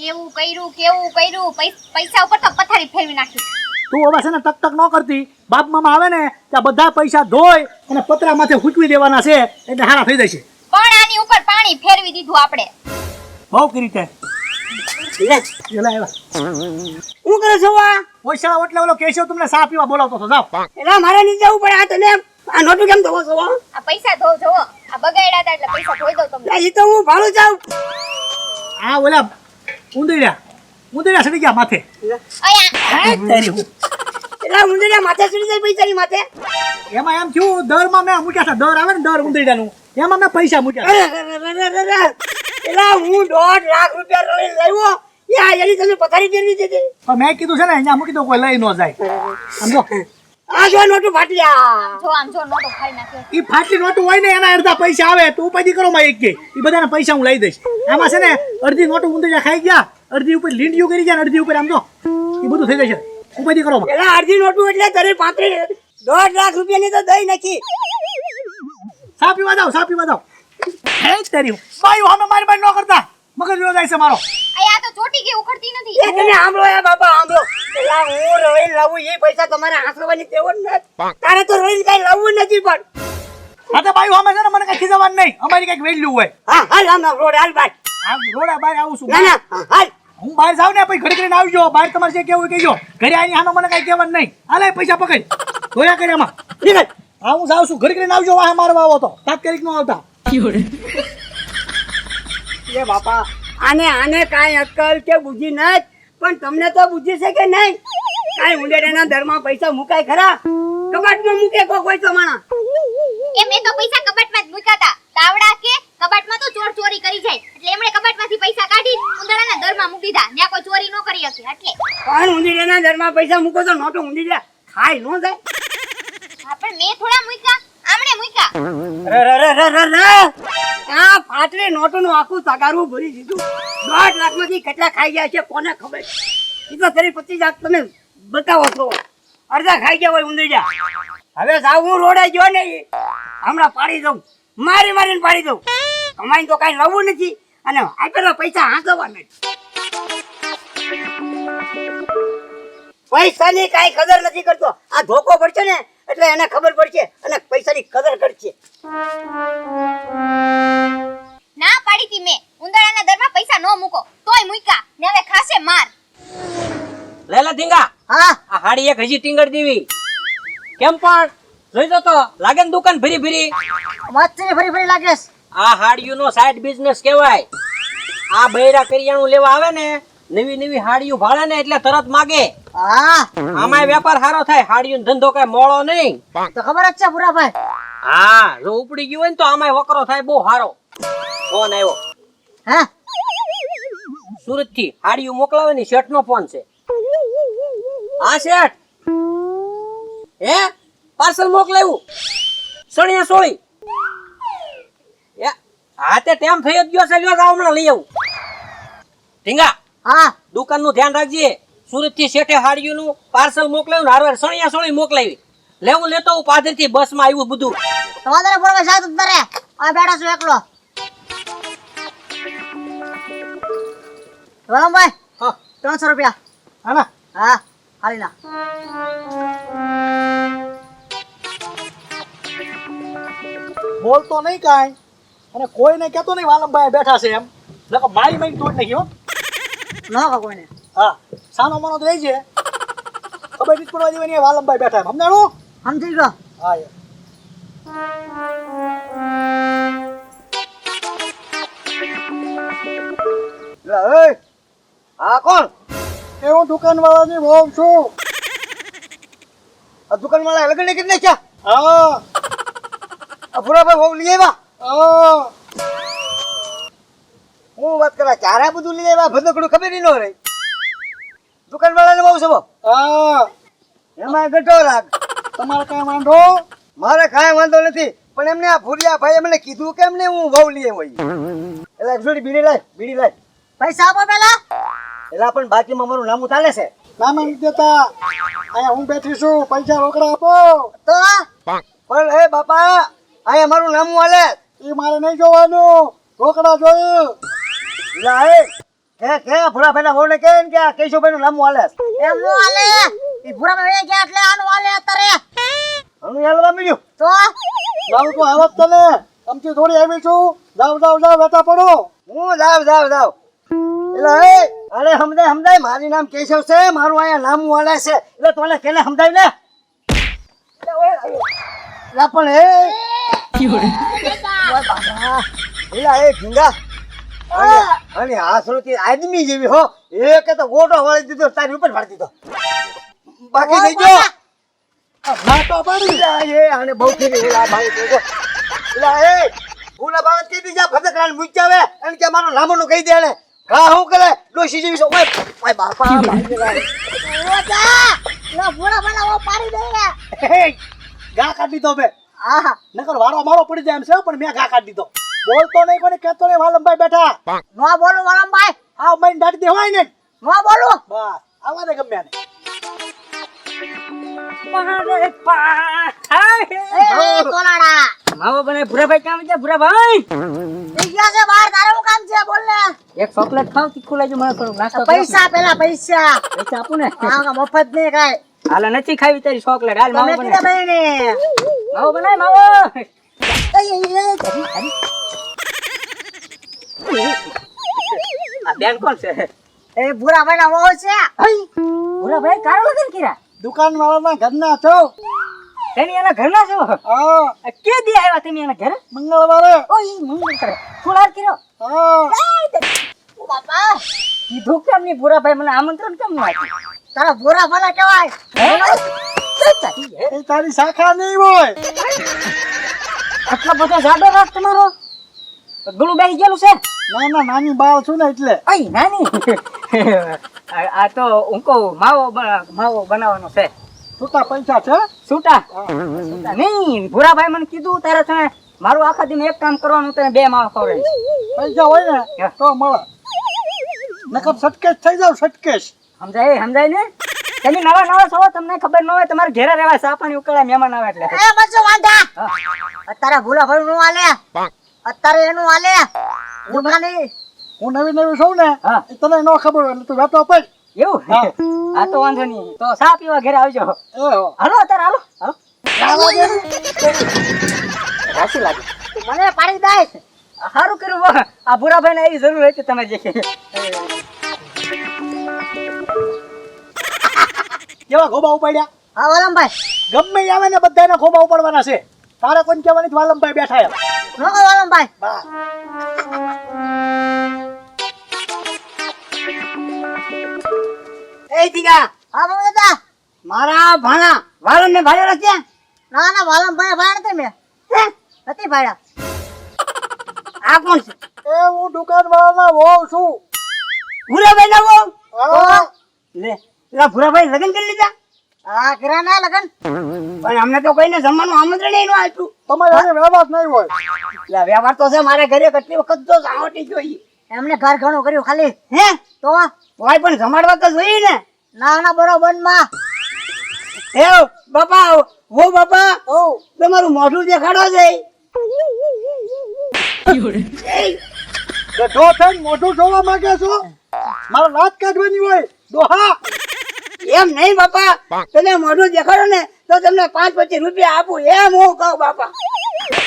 કેવું કર્યું પૈસા ઉપર તો પથારી ફેરવી નાખી. તું હવે છે ને ટક ટક ન કરતી. બાપ મામા આવે ને ત્યાં બધા પૈસા ધોઈ અને પતરા માથે હૂકવી દેવાના છે એટલે હારા થઈ જશે. પણ આની ઉપર પાણી ફેરવી દીધું આપણે. બહુ કરી તે હું કરે છો આ ઓછા એટલે ઓલો કેશવ તમને સા પીવા બોલાવતો હતો. જાઓ એલા મારે નહીં જવું પડે. આ તને આ નોટું કેમ ધોવો છો? આ પૈસા ધોવ જોવો. આ બગાડ્યા હતા એટલે પૈસા ધોઈ દઉં તમને. એ તો હું ભાડું જાઉં. આ ઓલા ઉંદરડા સડી ગયા માથે. એલા ઉંદરડા માથે ચડી જાય પૈસાની માથે. એમાં એમ થયું દરમાં મેં મૂક્યા હતા. દર આવે ને દર ઉંદરડાનું એમાં મેં પૈસા મૂક્યા. એલા હું 1.5 લાખ રૂપિયા લઈને લાવ્યો. એની તમે પથારી ફેરવી દીધી. પણ મેં કીધું છે ને અહીંયા મૂકી દો કોઈ લઈ ન જાય. સમજો આ જો નોટું ફાટ્યા. આમ જો નોટો ખાઈ નાખ્યો. ઈ ફાટલી નોટું હોય ને એના અડધા પૈસા આવે તો ઉપાધિ કરો માં એક કે ઈ બધાના પૈસા હું લઈ દઈશ. આમાં છે ને અડધી નોટું ઉંદરડા ખાઈ ગયા, અડધી ઉપર લીંડિયું કરી ગયા, અડધી ઉપર આમ જો ઈ બધું થઈ જશે. ઉપાધિ કરો માં. એલા અડધી નોટું એટલે તારે 1.5 લાખ રૂપિયાની તો દઈ નથી. સા પીવા જાવ. હે તારી બાયું અમે મારી બાઈ ન કરતા. મગજ નો જાય છે મારો. આ તો ચોટી ગઈ ઉખડતી નથી. એ તમે આંબળો એ બાબા આંબળો. એલા હું રોઈ લાવું એ પૈસા તમારે હાંસવાની તેવો જ નથી. તારે તો રોઈ કઈ લાવવું નથી પણ. હા તો બાયું અમે છે ને મને કઈ ખીજવાનું નહીં. અમારી કઈક વેલ્યુ હોય. હા હાલ આમ રોડ હાલ બાર. આ રોડા બહાર આવું છું. ના ના હાલ. હું બહાર જાવ ને પછી ઘડી કરીને આવજો. બહાર તમારે જે કેવું કહેજો. ઘરે આવીને આમાં મને કઈ કહેવાનું નહીં. હાલે પૈસા પકડ ધોયા કરે એમાં. નીકળ. હા હું જાઉં છું. ઘડી કરીને આવજો. વાહ મારવા આવો તો તાત્કાલિક નો આવતા. એ બાપા આને કાંઈ અક્કલ કે બુદ્ધિ નથી. પણ તમને તો બુદ્ધિ છે કે નહીં? કાંઈ ઉંદેડાના દરમાં પૈસા મુકાય ખરા? કબાટમાં મૂકે કોઈ તો માણા. એ મેં તો પૈસા કબાટમાં જ મૂક્યા હતા. તાવડા કે કબાટમાં તો ચોર ચોરી કરી જાય એટલે એમણે કબાટમાંથી પૈસા કાઢી ઉંદરડાના દરમાં મૂકી દીધા. ત્યાં કોઈ ચોરી ન કરી શકે એટલે. પણ ઉંદેડાના દરમાં પૈસા મૂકો તો નોટો ઉંદેડા ખાઈ ન જાય. હા પણ મેં થોડા મૂક્યા, આમણે મૂક્યા. આ ફાટલી નોટોનું આખું તગારું ભરી દીધું. 1.5 લાખમાંથી કેટલા ખાઈ ગયા છે કોને ખબર? એ તો તરી 25 લાખ તમે બતાવો છો. અડધા ખાઈ ગયા હોય ઉંદેડા. હવે સાવ હું રોડે ગયો ને હમણાં પાડી દઉં. મારીને પાડી દઉં. કમાઈને તો કાંઈ લાવવું નથી અને આપેલા પૈસા હાંસવા નથી. પૈસાની કાંઈ કદર નથી કરતો. આ ધોકો પડશે ને એટલે એને ખબર પડશે અને પૈસાની કદર કરશે. ના પાડી હતી મેં ઉંદરડાના દરમાં પૈસા ન મૂકો તોય મૂક્યા ને હવે ખાશે માર. લેલા ઢીંગા. હા આ હાડી એક હજી ટીંગર દેવી કેમ પણ જોઈતો તો લાગે ને દુકાન ભરી ભરી મસ્તી ફરી લાગે. આ હાડીઓનો સાઈડ બિઝનેસ કહેવાય. આ બૈરા કરિયાણું લેવા આવે ને નવી હાડીઓ ભાળે ને એટલે તરત માગે. હા આમાંય વેપાર સારો થાય. હાડીઓનો ધંધો કઈ મોળો નહીં. તો ખબર જ છે પુરાભાઈ. હા જો ઉપડી ગયું હોય ને તો આમાંય વકરો થાય બહુ સારો. ફોન આવ્યો. હા સુરત થી હાડીઓ મોકલાવે ને શેઠ નો ફોન છે. હા શેઠ હે પાર્સલ મોકલાવ્યું સણિયા સોળી. હા તે ટાઈમ થઈ જ ગયો છે. લ્યો જાવ હમણાં લઈ આવું. ઢીંગા હા દુકાન નું ધ્યાન રાખજે. સુરત થી શેઠે હાડીયું નું પાર્સલ મોકલાવ્યું હારવાર સણિયા સોળી મોકલાવી. લેવું લેતો હું પાદર થી બસ માં આવ્યું બધું. તમારે પડવા સાથ ઉતરે આ બેઠા છું એકલો. રામભાઈ હા 300 રૂપિયા. હાના હા હાલી ના. બોલતો નહીં કાંઈ અને કોઈને કહેતો નહીં વાલમભાઈ બેઠા છે એમ. એટલે મારી તોડ નાખી હો. ન કહો કોઈને. હા સાનો માનો તો રહી છે. ખબર નથી પડવા દેવાની વાલમભાઈ બેઠા એમ. સમજાણું? સમજી ગયો. હા યાર હા કોણ? એ હું દુકાનવાળાની વહુ છું. આ દુકાનવાળા લગન કેટલે છે? હા આ પુરાભાઈ વહુ લઈ આવ્યા. હા હું વાત કરા ચારા બધું લઈ આવ્યા. ભદકડું ખબર ન રહી. દુકાનવાળાને બહુ છે. હા એમાં ગઢો રાગ. તમારે કાંઈ વાંધો? મારે કાંઈ વાંધો નથી પણ એમને આ ભૂરિયા ભાઈ એમને કીધું કે એમને હું વહુ લઈ આવ્યો. એટલે જોડી બીડી લાય. પૈસા આપો પેલા. એલા પણ બાકીમાં મારું નામું ચાલે છે. નામે નથી દેતા. અહીંયા હું બેઠી છું. પૈસા રોકડા આપો. તો પણ હે બાપા અહીંયા મારું નામું હાલે. એ મારે નહીં જોવાનું. રોકડા જોયું. લાય કે ભૂરાભાઈના વહુને કે ને કે આ કેશુભાઈનું લાંબુ હાલે છે. એમ નો હાલે ઈ ભૂરાભાઈ ગયા એટલે આનું હાલે અત્યારે આનું હાલવા મળ્યું. તો જાવ તો આવત તને અમથી થોડી આવી છું. જાવ વેતા પડો. હું જાવ એટલે એ અરે સમજાય મારી નામ કેશવ છે, મારું અહીંયા લાંબુ હાલે છે એટલે તોને કેને સમજાય ને લા પણ એ એલા એ ભીંગા અને આ શ્રુતિ આદમી જેવી હો એક તો ગોટો વાળી દીધો તારી ઉપર ફાડી દીધો બાકી થઈ ગયો ના તો પડી જાય એ આને બહુ ફેરી એલા ભાઈ તો એલા એ ભૂલા બાવત કહી દીજા ફતકરાને મૂક્યા આવે અને કે મારો લાંબોનું કહી દે ને કા હું કરે ડોશી જેવી છો ઓય બાપા ના ભૂરાભાઈ ઓ પાડી દે ગા કાઢી દીધો બે આહા નકર વારો મારો પડી જાય એમ છે પણ મેં ગા કાઢી દીધો બોલતો નહીં કોને કહેતો નહીં વાલમભાઈ બેઠા નો બોલું વાલમભાઈ આવ મઈને દાટી દેવાય ને નો બોલું બસ આવા દે ગમે આને એ તોલાડા માવો બને ભૂરાભાઈ કામ છે ભૂરાભાઈ ઈ ગયા છે બહાર તારે શું કામ છે બોલ ને એક ચોકલેટ ખાવ તીખું લાગ્યું મને થોડું નાસ્તો કરો. પૈસા પેલા પૈસા પૈસા આપું ને હા મફત નહીં કાઈ હાલ નથી ખાવી તારી ચોકલેટ હાલ તમે માવો કીધા બને ભાઈ ને માવો બનાય માવો આ બેન કોણ છે એ ભૂરાભાઈ ના વહુ છે ભૂરાભાઈ કારો લગન કર્યા દુકાન વાળાના ઘરના છો તમે એના ઘરના છો હા કે દી આવ્યા તમે એના ઘરે મંગળવારે ઓય મંગળ કરે ફુલાર કર્યો હા ઓ બાપા કીધું કેમ નહીં ભૂરાભાઈ મને આમંત્રણ કેમ ન આપ્યું તારા ભૂરાભાઈ ના કહેવાય એ તારી શાખા નહીં હોય આટલો બધો જાડો રાખ તમારો ગળું બેસી ગયેલું છે ના નાની બાળ છું ને એટલે અય નાની આ તો ઉંકો માવો બનાવવાનો છે છૂટા પૈસા છે છૂટા નહીં ભૂરાભાઈ મને કીધું તારે છે ને મારું આખા દિન એક કામ કરવાનું તને 2 માવો ખવડાવીશ પૈસા હોય ને તો મળે નકર સટકેશ થઈ જાવ સટકેશ સમજાય ને તમે નવા છો તમને ખબર ન હોય તમારે ઘેરે રહેવા ચા પાણી ઉકળાય મહેમાન આવે એટલે એ બસો વાંધા અત્યારે ભૂરાભાઈ નું હાલે અત્યારે એનું હાલે દુકાની હું નવી છું ને હા. એ તને ન ખબર હોય એટલે તું વેતો પડ એવું આ તો વાંધો નહીં તો ચા પીવા ઘરે આવજો એ હો હાલો અત્યારે હાલો રાશી લાગે મને પાડી દે સારું કર્યું વાહ. આ ભૂરાભાઈ ને એવી જરૂર હતી તમે જે કેવા ખોબા ઉપાડ્યા હા વાલમભાઈ ગમે ઈ આવે ને બધાને ખોબા ઉપાડવાના છે તારે કોઈને કહેવાની જ વાલમભાઈ બેઠા એમ નો વાલમભાઈ બસ એ દીગા હા બોલ દાદા મારા ભાણા વાલમ ને ભાડ્યો નથી ના ના વાલમભાઈ ભાડ્યા નથી મેં નથી ભાડ્યા આ કોણ છે એ હું દુકાન વાળાના વહુ છું ભૂરાભાઈ ના વહુ હા. લે લા ભૂરાભાઈ લગન કરી લીધા હા કર્યા ના લગન પણ અમને તો કોઈને જમવાનું આમંત્રણ ય ન આપ્યું તમારે હારે વ્યવહાર નહીં હોય લા વ્યવહાર તો છે મારે ઘરે કેટલી વખત તો સાવટી જોઈએ એમને ઘર ઘણું કર્યું ખાલી હે તો ભાઈ પણ જમાડવા તો જોઈએ ને ના ના બરોબર માં એ બાપા ઓ બાપા ઓ તમારું મોઢું દેખાડો છે ગઢો થઈને મોઢું જોવા માંગે છો મારે વાત કાઢવાની હોય ડોહા એમ નહીં બાપા તમે મોઢું દેખાડો ને તો તમને 5-25 રૂપિયા આપું એમ હું કહું બાપા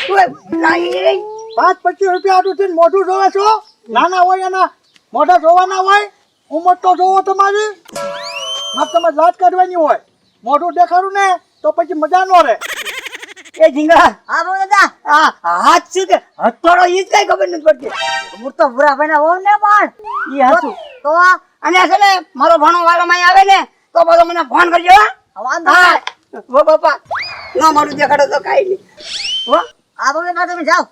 5-25 રૂપિયા આટલું થઈને મોઢું જોવે છો નાના હોય એના મોઢા જોવાના હોય ઉંમર તો જોવો તમારી મારે તમારે વાત કાઢવાની હોય મોઢું દેખાડું ને તો પછી મજા ન રહે એ ઝીંગા હા બોલ દાદા આ હાથ છે કે હથોડો ઈ જ કઈ ખબર નથી પડતી હું તો ભૂરાભાઈ ના હોવ ને પણ ઈ હતું તો અને છે ને મારો ભણો વાળો માં આવે ને તો બધો મને ફોન કરજો વાંધો ઓ બાપા ના મારું દેખાડો તો કાઈ નહીં હો આ બોલ ના તમે જાઓ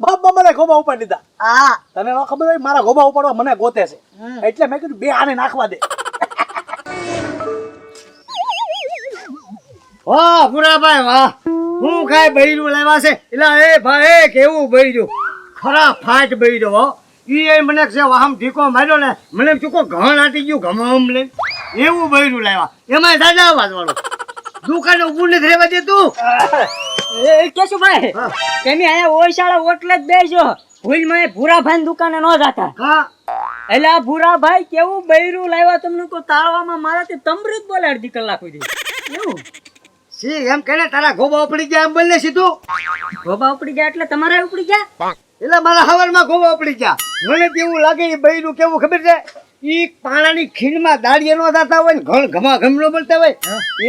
બાપ મને ગોબા ઉપાડી દીધા હા તને ન ખબર હોય મારા ગોબા ઉપાડવા મને ગોતે છે એટલે મેં કીધું બે આને નાખવા દે વાહ ભૂરાભાઈ વાહ હું કાંઈ બૈરું લાવ્યા છે એટલે એ ભાઈ કેવું બૈરું ખરા ફાટ બૈરો હો ઈ મને છે વાહમ ઢીકો માર્યો ને મને ચૂકો ઘણ આટી ગયું ગમમ લે એવું બૈરું લાવ્યા એમાં દાદા અવાજ વાળો દુકાને ઊભું નથી રહેવા દેતું કેશુભાઈ તમે અહીંયા ઓયશાળા ઓટલે જ બેસજો ભૂલમાં એ ભૂરાભાઈ દુકાને ન જાતા હા એટલે આ ભૂરાભાઈ કેવું બૈરું લાવ્યા તમને કોઈ તાળવામાં મારાથી તમૃત બોલે અડધી કલાક સુધી એવું સી એમ કે તારા ગોબા ઉપડી ગયા એમ બોલ ને સીધું ગોબા ઉપડી ગયા એટલે તમારે ઉપડી ગયા એટલે મારા હવારમાં ગોબા ઉપડી ગયા મને કેવું લાગે એ બૈરું કેવું ખબર છે ઈ પાણાની ખીણમાં દાડિયા નો થતા હોય ને ઘણ ઘમા ઘમ નો બોલતા હોય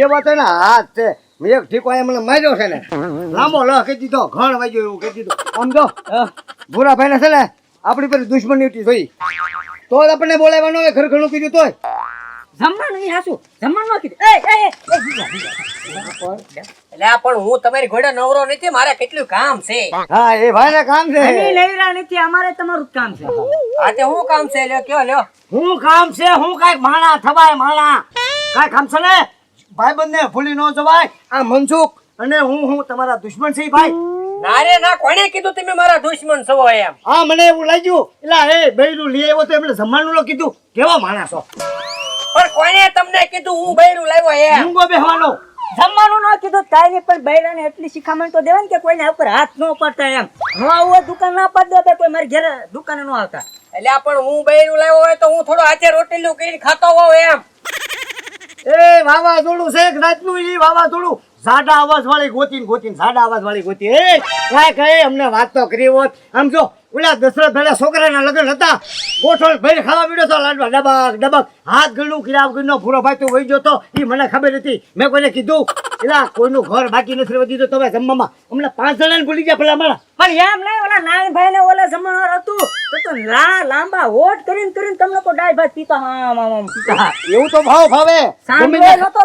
એ વાત એના હાથ છે મેં એક ઠીકો મને માર્યો છે ને લાંબો લહ કહી દીધો ઘણ વાગ્યો એવું કહી દીધું આમ જો ભૂરાભાઈ ને છે ને આપણી પર દુશ્મની ઉઠી થઈ તો જ આપણને બોલાવવાનો હોય ઘર ઘણું કીધું તોય જમવાનું ઈ હાસુ જમવાનું ન કીધું એટલે આ પણ હું તમારી ઘોડે નવરો નથી, મારે કેટલું કામ છે. હા એ ભાઈ ને કામ છે અમે લઈરા નથી અમારે તમારું જ કામ છે આજે હું કામ છે લ્યો કયો લ્યો. હું કામ છે હું કાંઈક માણા થવાય માણા કાંઈ કામ છે ને ભાઈબંધ ને ભૂલી ન જવાય આ મનસુખ અને હું તમારા દુશ્મન છે ભાઈ ના રે ના, કોણે કીધું તમે મારા દુશ્મન છો એમ? હા મને એવું લાગ્યું એટલે એ બૈરું લઈ આવ્યો તો એમને જમવાનું નો કીધું કેવા માણસ છો પણ કોણે તમને કીધું હું બૈરું લાવ્યો એમ? ઊંઘો બેહવાનો જમવાનું ન કીધું કાંઈ નહીં પણ બૈરાને એટલી શિખામણ તો દેવાય ને કે કોઈને ઉપર હાથ ન પડતા એમ ન આવું દુકાન ના પાડ દેતા કોઈ મારી ઘરે દુકાને ન આવતા એટલે આ પણ હું બૈરું લાવ્યો હોય તો હું થોડો હાથે રોટલીનું કરીને ખાતો હોઉં એમ. એ વાવાઝોડું છે રાતનું ઈ વાવાઝોડું સાડા અવાજ વાળી ગોતીને સાડા અવાજ વાળી ગોતી એ કાંઈ કઈ અમને વાત તો કરી હોત આમ જો ઓલા દશરથ ભાઈ છોકરાના લગ્ન હતા ગોઠવણ ભાઈ ખાવા મળ્યો તો લાડવા ડબક ડબક હાથ ગણું કિરાવ ગણનો પૂરો ભાઈ તો વહી ગયો તો એ મને ખબર હતી મેં કોઈને કીધું એલા કોઈનું ઘર બાકી નથી રહેવા દીધું તમે જમવામાં અમને 5 જણાને ભૂલી ગયા પેલા મારા પણ એમ નહીં ઓલા નાનભાઈ ને ઓલા જમણવાર હતું તો લાંબા હોટ કરીને તમને કોઈ ડાય ભાત પીતા હા પીતા એવું તો ભાવ ભાવે સાંડલોય નતો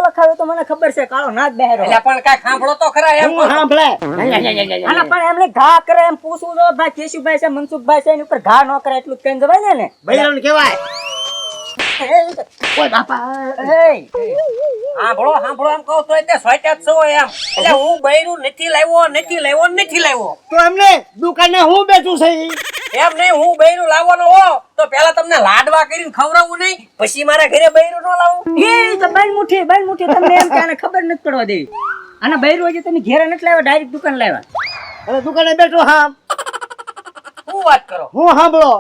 લખાવ્યો તો મને ખબર છે કાળો નાચ બેહેરો એટલે પણ કાંઈ સાંભળો તો ખરા એમ. હું સાંભળે અને પણ એમને ઘા કરે એમ પૂછવું જો ભાઈ કેશુભાઈ છે મનસુખભાઈ છે એની ઉપર ઘા ન કરે એટલું કઈ જવાય ને બૈરાને કહેવાય ઓય બાપા સાંભળો એમ કહું તો એટલે સોટ્યા જ છો એમ. એટલે હું બૈરું નથી લાવ્યો. તો એમને દુકાને હું બેઠું છે ઈ? એમ નહીં, હું બૈરું લાવવાનો હો તો પેલા તમને લાડવા કરીને ખવડાવવું નહીં, પછી મારા ઘરે બૈરું ન લાવું. એ તો બાઈ મુઠી તમને એમ કે આને ખબર નથી પડવા દેવી અને બૈરું હજી તમે ઘેરે નથી લાવ્યા ડાયરેક્ટ દુકાન લાવ્યા અને દુકાને બેઠો હા શું વાત કરો? હું સાંભળો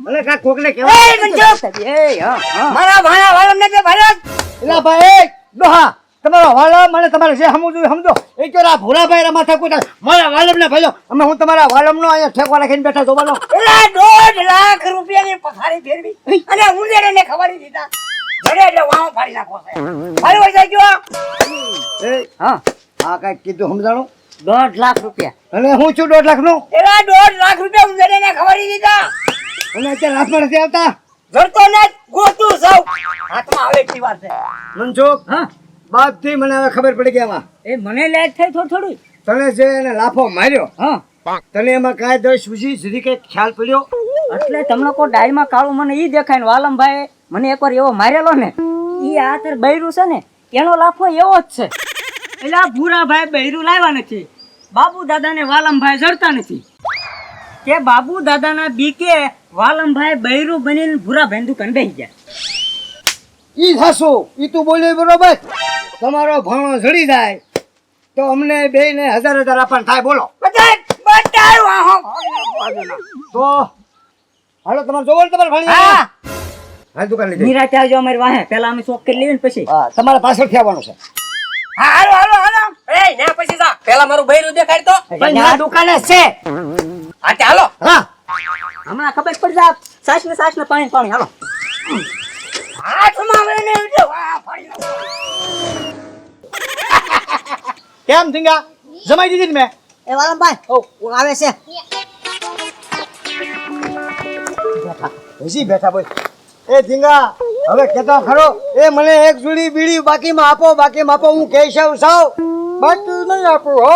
મને કાંઈક કોકને કહેવાય મારા ભાણા વાળમને કે ભરત એલા ભાઈ ડોહા તમારો વાલમ મને તમારે જે સમજવું એ સમજો એ તો આ ભૂરાભાઈ રા માથા કુટા મારા વાલમ ને ભાઈઓ અમે હું તમારા વાલમ નો અહીંયા ઠેકો રાખીને બેઠા જોવાનો એલા 1.5 લાખ રૂપિયાની પથારી ફેરવી અને ઉંદેરે ને ખવાડી દીધા ઘરે એટલે વાવ ફાડી નાખો છે ફાડી વઈ ગયો એ હા આ કાંઈક કીધું સમજાણું 1.5 લાખ રૂપિયા અને હું છું 1.5 લાખ નું એલા 1.5 લાખ રૂપિયા ઉંદેરે ને ખવાડી દીધા અને અત્યારે હાથમાં નથી આવતા જરતો ને ગોતું સૌ હાથમાં આવે એટલી વાર છે મનસુખ હા બાદથી મને હવે ખબર પડી ગઈ એમાં એ મને લેટ થઈ થોડું તને જે એને લાફો માર્યો હા તને એમાં કાંઈ 10 સુધી કઈ ખ્યાલ પડ્યો એટલે તમને કોઈ ડાયમાં કાળું મને ઈ દેખાય ને વાલમભાઈ મને એકવાર એવો મારેલો ને ઈ આ તાર બૈરું છે ને એનો લાફો એવો જ છે એટલે આ ભૂરાભાઈ બૈરું લાવ્યા નથી બાબુ દાદા ને વાલમભાઈ જડતા નથી કે બાબુ દાદાના બીકે વાલમભાઈ બૈરું બનીને ભૂરાભાઈ દુકાન બેસી ગયા ઈ થાશું ઈ તું બોલ્યો બરોબર તમારો ભાણો જડી જાય તો અમને બેયને 1000 આપવાનું થાય બોલો તો હાલો તમારે જોવો ને તમારે ભાણી હા હા દુકાન લઈ જાય નિરાતે આવજો અમારી વાહે પેલા અમે શોખ કરી લેવી ને પછી હા તમારે પાછળથી આવવાનું છે હાલો એ ના પછી જા પેલા મારું બૈરું દેખાડ તો. પણ આ દુકાને છે હા તે હાલો. હા હમણાં ખબર પડી જાય સાસ ને પાણી હાલો હાથમાં આવે ને એટલે વાહ ફાડી નાખો. કેમ ધીંગા જમાઈ દીધી ને મેં એ વાલમભાઈ આવે છે હજી બેઠા બોલ એ ધીંગા હવે કેતો ખરો એ મને એક જોડી બીડી બાકીમાં આપો હું કેશવ સાવ બાકી નહીં આપું હો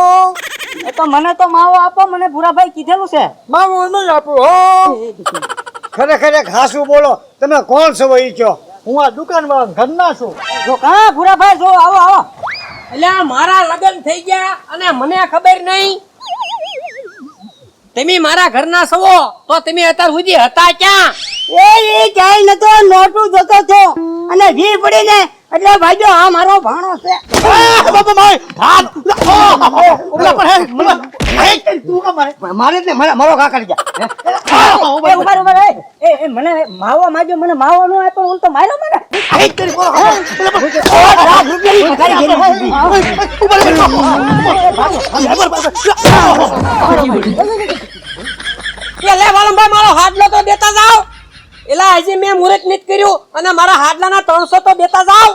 એ તો મને તો માવો આપો મને ભૂરાભાઈ કીધેલું છે માવું નહીં આપું હો ખરેખર ખાસું બોલો તમે કોણ છો ઈ કયો હું આ દુકાનમાં ઘરના છું જો કા ભૂરાભાઈ જો આવો એટલે આ મારા લગ્ન થઈ ગયા અને મને ખબર નહીં. તમે મારા ઘરના છો તો તમે અત્યાર સુધી હતા ક્યાં? એ ક્યાંય નતો નોટું જોતો છો અને વી પડી ને એટલે ભાઈજો આ મારો ભાણો છે બાબા માય હાથ ઉભલા પર હે તું કામ મારે જ ને મારો ઘા કરી જા મને માવો માજો મને માવો નો આપ્યો હું તો માર્યો મને એ લે વાલમભાઈ મારો હાડલો તો દેતા જાવ એલા હજી મેં મુહૂર્ત નથી કર્યું અને મારા હાડલાના 300 તો દેતા જાવ